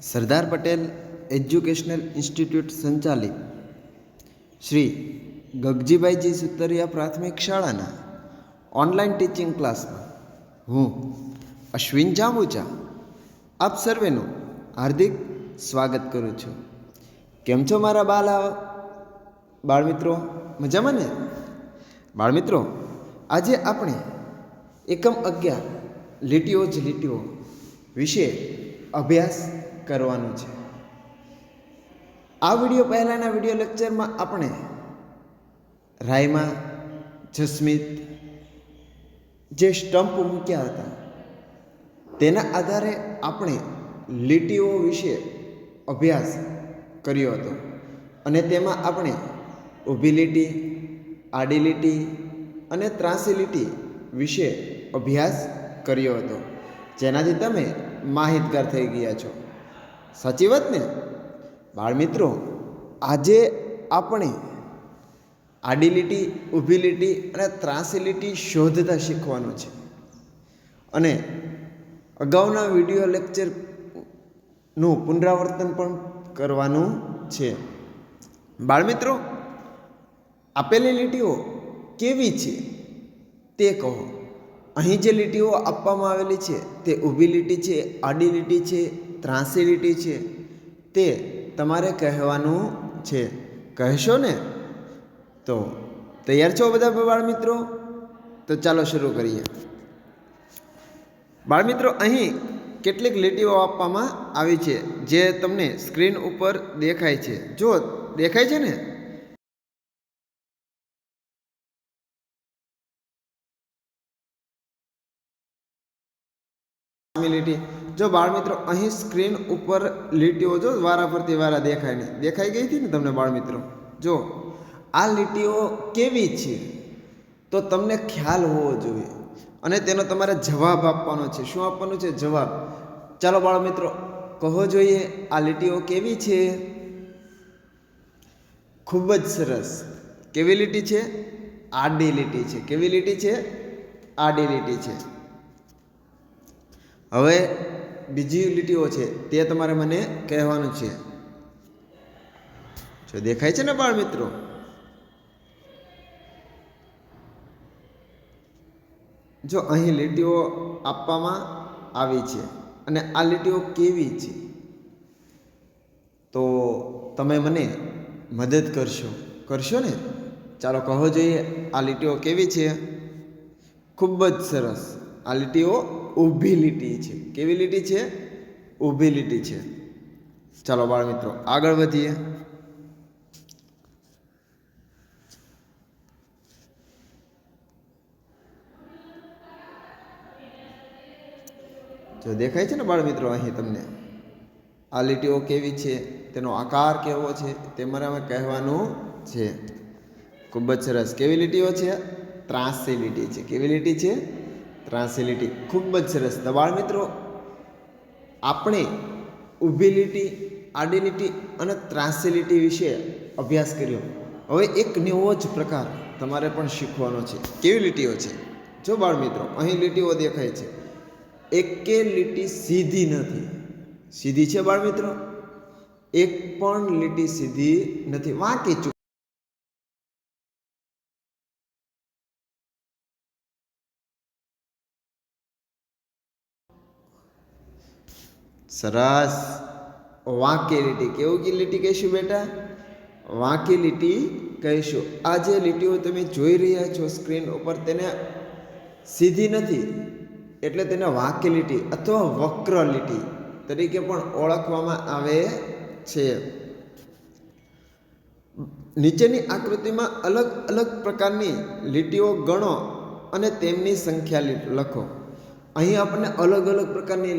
Sardar Patel educational institute સંચાલિત શ્રી ગગજીભાઈજી સુતરિયા પ્રાથમિક શાળાના ઓનલાઈન ટીચિંગ ક્લાસમાં હું અશ્વિન જાંબુચા આપ સર્વેનું હાર્દિક સ્વાગત કરું છું. કેમ છો મારા બાળમિત્રો? મજામાં ને? બાળમિત્રો, આજે આપણે એકમ 11 લીટીઓ જ લીટીઓ વિશે અભ્યાસ કરવાનું છે. આ વિડીયો પહેલાંના વિડીયો લેક્ચરમાં આપણે રાયમા જસ્મિત જે સ્ટમ્પ મૂક્યા હતા તેના આધારે આપણે લીટીઓ વિશે અભ્યાસ કર્યો હતો અને તેમાં આપણે ઊભી લીટી, આડી લીટી અને ત્રાંસી લીટી વિશે અભ્યાસ કર્યો હતો, જેનાથી તમે માહિતગાર થઈ ગયા છો. સાચી વાત ને? બાળમિત્રો, આજે આપણે આડી લીટી, ઊભી લીટી અને ત્રાંસી લીટી શોધતા શીખવાનું છે અને અગાઉના વિડીયો લેક્ચરનું પુનરાવર્તન પણ કરવાનું છે. બાળમિત્રો, આપેલી લીટીઓ કેવી છે તે કહો. અહીં જે લીટીઓ આપવામાં આવેલી છે તે ઊભી લીટી છે, આડી લીટી છે, ત્રાંસી લીટી છે, તે તમારે કહેવાનું છે. કહેશો ને? તો તૈયાર છો બધા બાળમિત્રો? તો ચાલો શરૂ કરીએ. બાળમિત્રો, અહીં કેટલીક લીટીઓ આપવામાં આવી છે જે તમને સ્ક્રીન ઉપર દેખાય છે. જો દેખાય છે ને? લીટી જો બાળમિત્રો, અહીં સ્ક્રીન ઉપર લીટીઓ જો વારા ફરતી વારા દેખાય ને દેખાઈ ગઈ હતી ને તમને બાળમિત્રો? જો આ લીટીઓ કેવી છે તો તમને ખ્યાલ હોવો જોઈએ અને તેનો તમારે જવાબ આપવાનો છે. શું આપવાનું છે? જવાબ. ચાલો બાળમિત્રો, કહો જોઈએ આ લીટીઓ કેવી છે? ખૂબ જ સરસ. કેવી લીટી છે? આડી લીટી છે. કેવી લીટી છે? આડી લીટી છે. હવે બીજી લીટીઓ છે તે તમારે મને કહેવાનું છે. જો દેખાય છે ને બાળમિત્રો? જો અહીં લીટીઓ આપવામાં આવી છે અને આ લીટીઓ કેવી છે તો તમે મને મદદ કરશો ને? ચાલો કહો જોઈએ આ લીટીઓ કેવી છે? ખૂબ જ સરસ. આ લીટીઓ ઊભી લીટી છે. કેવી લીટી છે? ઊભી લીટી છે. ચાલો બાળમિત્રો, આગળ વધીએ. જો દેખાય છે ને બાળમિત્રો અહીં તમને આ લીટીઓ કેવી છે, તેનો આકાર કેવો છે તે મારે કહેવાનું છે. ખૂબ જ સરસ. કેવી લીટીઓ છે? ત્રાંસી લીટી છે. કેવી લીટી છે? ત્રાંસી લીટી. ખૂબ જ સરસ. તો બાળમિત્રો, આપણે ઊભી લીટી, આડી લીટી અને ત્રાંસી લીટી વિશે અભ્યાસ કર્યો. હવે એક નવો જ પ્રકાર તમારે પણ શીખવાનો છે. કેવી લીટીઓ છે? જો બાળમિત્રો, અહીં લીટીઓ દેખાય છે. એકે લીટી સીધી નથી. સીધી છે બાળમિત્રો? એક પણ લીટી સીધી નથી, વાંકી ચૂકી. સરસ. વાંકી લીટી. કેવું લીટી કહીશું બેટા? વાંકી લીટી કહીશું. આ જે લીટીઓ તમે જોઈ રહ્યા છો સ્ક્રીન ઉપર, તેને સીધી નથી એટલે તેને વાંકી લીટી અથવા વક્ર લીટી તરીકે પણ ઓળખવામાં આવે છે. નીચેની આકૃતિમાં અલગ અલગ પ્રકારની લીટીઓ ગણો અને તેમની સંખ્યા લખો. અહીં આપણને અલગ અલગ પ્રકારની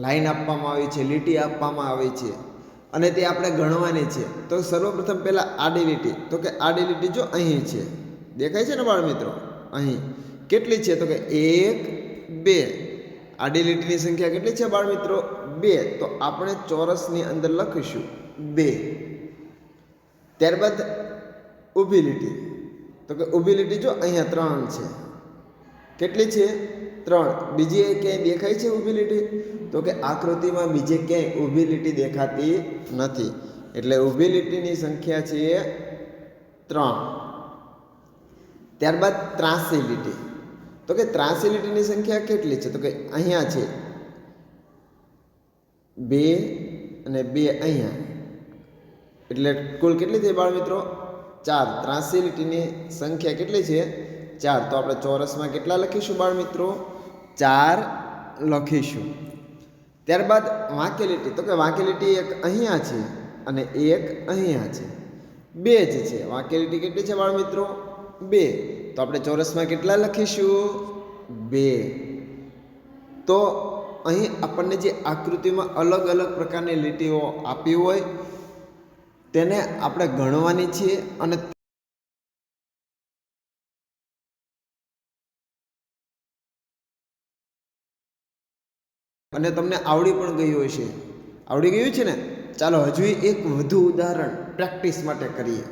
લાઈન આપવામાં આવી છે, લીટી આપવામાં આવી છે અને તે આપણે ગણવાની છે. તો સર્વપ્રથમ પહેલાં આડી લીટી. તો કે આડી લીટી જો અહીં છે, દેખાય છે ને બાળમિત્રો? અહીં કેટલી છે? તો કે 1, 2. આડી લીટીની સંખ્યા કેટલી છે બાળમિત્રો? 2. તો આપણે ચોરસની અંદર લખીશું 2. ત્યારબાદ ઊભી લીટી. તો કે ઊભી લીટી જો અહીંયા 3 છે. કેટલી છે? 3. બીજી ક્યાંય દેખાય છે ઊભી લીટી? તો કે આકૃતિમાં બીજે ક્યાંય ઊભી લીટી દેખાતી નથી, એટલે ઊભી લીટીની સંખ્યા છે 3. ત્યારબાદ ત્રાંસી લીટી, તો કે ત્રાંસી લીટીની સંખ્યા કેટલી છે? તો કે અહીંયા છે 2 અને 2 અહીંયા, એટલે કુલ કેટલી થઈ બાળ મિત્રો? 4. ત્રાંસી લીટીની સંખ્યા કેટલી છે? 4. તો આપણે ચોરસમાં કેટલા લખીશું બાળ મિત્રો? 4 લખીશું. ત્યારબાદ વાંકી લીટી, તો કે વાંકી લીટી એક અહીંયા છે અને એક અહીંયા છે, 2 જ છે. વાંકી લીટી કેટલી છે બાળ મિત્રો? 2. તો આપણે ચોરસમાં કેટલા લખીશું? 2. તો અહીં આપણને જે આકૃતિમાં અલગ અલગ પ્રકારની લીટીઓ આપી હોય તેને આપણે ગણવાની છે અને તમને આવડી પણ ગયું હશે. આવડી ગયું છે ને? ચાલો હજુ એક વધુ ઉદાહરણ પ્રેક્ટિસ માટે કરીએ.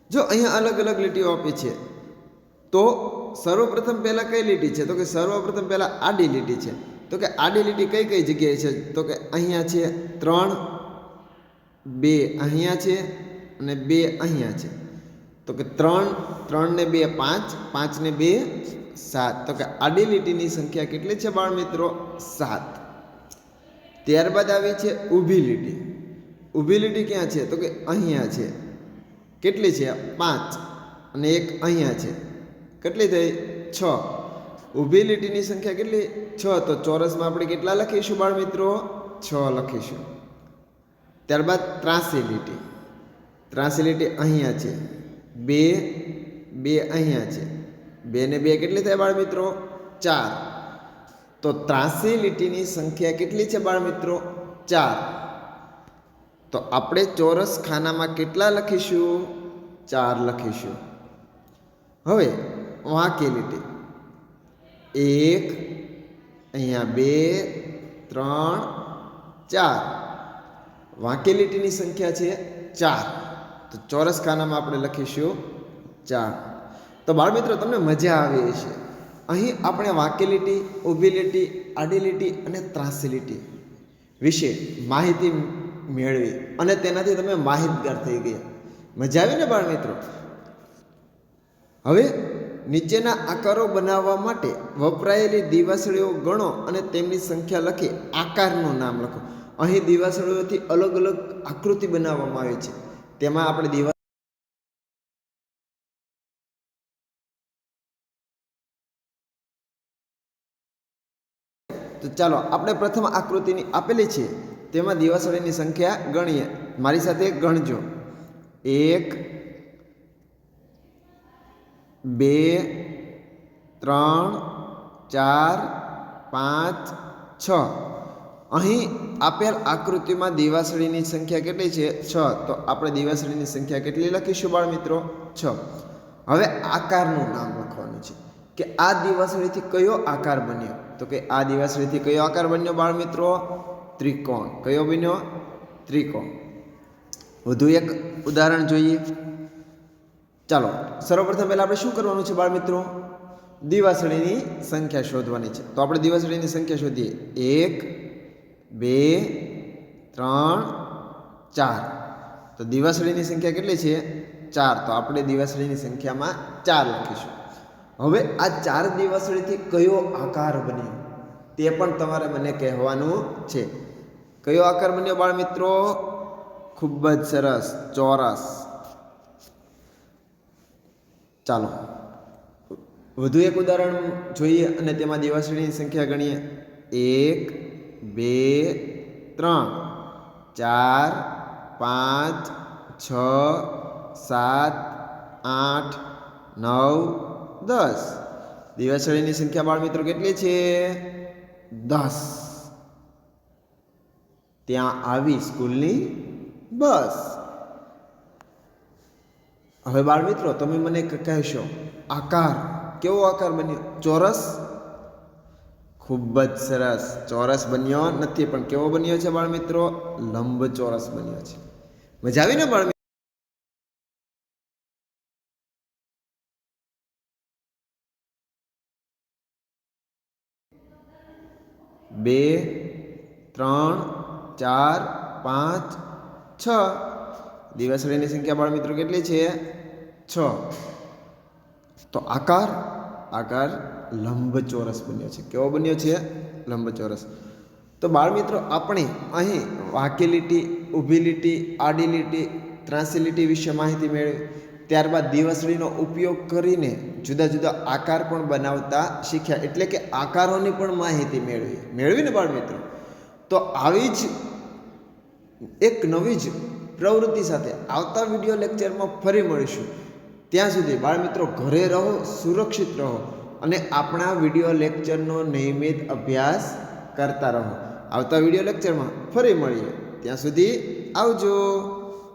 જો અહીંયા અલગ અલગ લીટીઓ આપી છે, તો સર્વપ્રથમ પહેલાં કઈ લીટી છે? તો કે સર્વપ્રથમ પહેલાં આડી લીટી છે. તો કે આડી લીટી કઈ કઈ જગ્યાએ છે? તો કે અહીંયા છે 3, 2 અહીંયા છે અને 2 અહીંયા છે. તો કે 3, 3 ને 2 5, 5 ને 2 7. તો કે આડી લીટીની સંખ્યા કેટલી છે બાળ મિત્રો? 7. ત્યારબાદ આવી છે ઊભી લીટી. ઊભી લીટી ક્યાં છે? તો કે અહીંયા છે. કેટલી છે? 5 અને એક અહીંયા છે. કેટલી થઈ? 6. ઊભી લીટીની સંખ્યા કેટલી? 6. તો ચોરસમાં આપણે કેટલા લખીશું બાળ મિત્રો? 6 લખીશું. ત્યારબાદ ત્રાંસી લીટી. ત્રાંસી લીટી અહીંયા છે, 2, 2 અહીંયા છે, 2 ને 2 કેટલી થાય બાળ મિત્રો? 4. તો ત્રાંસી લીટીની સંખ્યા કેટલી છે બાળ મિત્રો? 4. તો આપણે ચોરસ ખાનામાં કેટલા લખીશું? 4 લખીશું. હવે વાંકી લીટી 1 અહીંયા 2, 3, 4. વાંકી લીટીની સંખ્યા છે 4. તો ચોરસ ખાનામાં આપણે લખીશું 4. તો બાળ મિત્રો તમને મજા આવી હશે. અહીં આપણે વાંકી લીટી, ઊભી લીટી, આડી લીટી અને ત્રાંસી લીટી વિશે માહિતી મેળવી અને તેનાથી તમે માહિતગાર થઈ ગયા. મજા આવી ને બાળ મિત્રો? હવે નીચેના આકારો બનાવવા માટે વપરાયેલી દિવાસળીઓ ગણો અને તેમની સંખ્યા લખી આકારનું નામ લખો. અહીં દિવાસળીઓથી અલગ અલગ આકૃતિ બનાવવામાં આવી છે. તેમાં આપણે તો ચાલો આપણે પ્રથમ આકૃતિની આપેલી છે તેમાં દિવાસળીની સંખ્યા ગણીએ. મારી સાથે ગણજો. 1, 2, 3, 4, 5, 6. અહીં આપેલ આકૃતિમાં દિવાસળીની સંખ્યા કેટલી છે? 6. તો આપણે દિવાસળીની સંખ્યા કેટલી લખીશું બાળ મિત્રો? 6. હવે આકારનું નામ લખવાનું છે કે આ દિવાસળીથી કયો આકાર બન્યો? તો કે આ દિવાસળીથી કયો આકાર બન્યો બાળ મિત્રો? ત્રિકોણ. કયો બન્યો? ત્રિકોણ. વધુ એક ઉદાહરણ જોઈએ. ચાલો સર્વપ્રથમ પહેલાં આપણે શું કરવાનું છે બાળ મિત્રો? દિવાસળીની સંખ્યા શોધવાની છે. તો આપણે દિવાસળીની સંખ્યા શોધીએ. 1, 2, 3, 4. તો દિવાસળીની સંખ્યા કેટલી છે? 4. તો આપણે દિવાસળીની સંખ્યામાં 4 લખીશું. હવે આ 4 દિવાસળીથી કયો આકાર બન્યો તે પણ તમારે મને કહેવાનું છે. કયો આકાર બન્યો બાળ મિત્રો? ખૂબ જ સરસ, ચોરસ. ચાલો વધુ એક ઉદાહરણ જોઈએ અને તેમાં દિવાસળીની સંખ્યા ગણીએ. 1, 2, 3, 4, 5, 6, 7, 8, 9, 10. દિવાસળીની સંખ્યા બાળ મિત્રો કેટલી છે? 10. ત્યાં આવી સ્કૂલની બસ. હવે બાળ મિત્રો તમે મને કહેશો આકાર કેવો આકાર બન્યો? ચોરસ. ખૂબ જ સરસ, ચોરસ બન્યો નથી પણ કેવો બન્યો છે બાળ મિત્રો? લંબચોરસ બન્યો છે. મજા આવી ને બાળ મિત્રો? 2 3 4 5 6 દિવાસળીની સંખ્યા બાળ મિત્રો કેટલી છે 6 તો આકાર લંબચોરસ બન્યો છે કેવો બન્યો છે લંબચોરસ તો બાળ મિત્રો આપણે અહીં વાંકી લીટી ઊભી લીટી આડી લીટી ત્રાંસી લીટી વિશે માહિતી મેળવી ત્યારબાદ દિવાસળીનો ઉપયોગ કરીને જુદા જુદા આકાર પણ બનાવતા શીખ્યા એટલે કે આકારોની પણ માહિતી મેળવીને બાળ મિત્રો તો આવી જ એક નવી જ પ્રવૃત્તિ સાથે આવતા વિડીયો લેક્ચરમાં ફરી મળીશું ત્યાં સુધી બાળ મિત્રો ઘરે રહો સુરક્ષિત રહો અને આપણા વિડીયો લેક્ચરનો નિયમિત અભ્યાસ કરતા રહો આવતા વિડીયો લેક્ચરમાં ફરી મળીએ ત્યાં સુધી આવજો